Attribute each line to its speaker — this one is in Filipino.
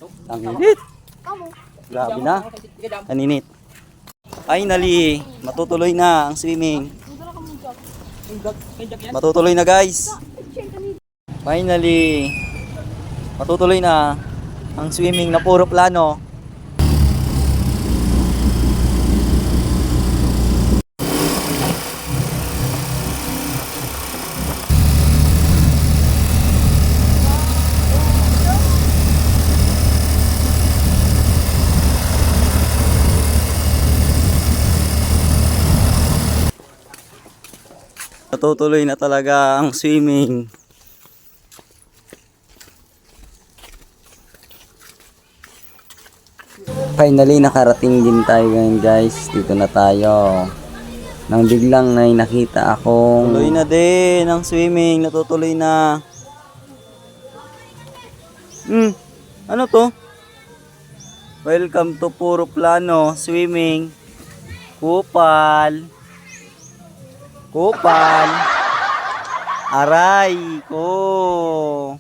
Speaker 1: Ang init. Grabe na. Ang init. Finally, matutuloy na ang swimming. Matutuloy na guys. Finally, matutuloy na ang swimming na puro plano. Natutuloy na talaga ang swimming. Finally, nakarating din tayo ngayon guys. Dito na tayo. Nang biglang may nakita akong tuloy na din ang swimming. Natutuloy na. Ano to? Welcome to Puro Plano Swimming. Kupal. Kupal. Aray ko.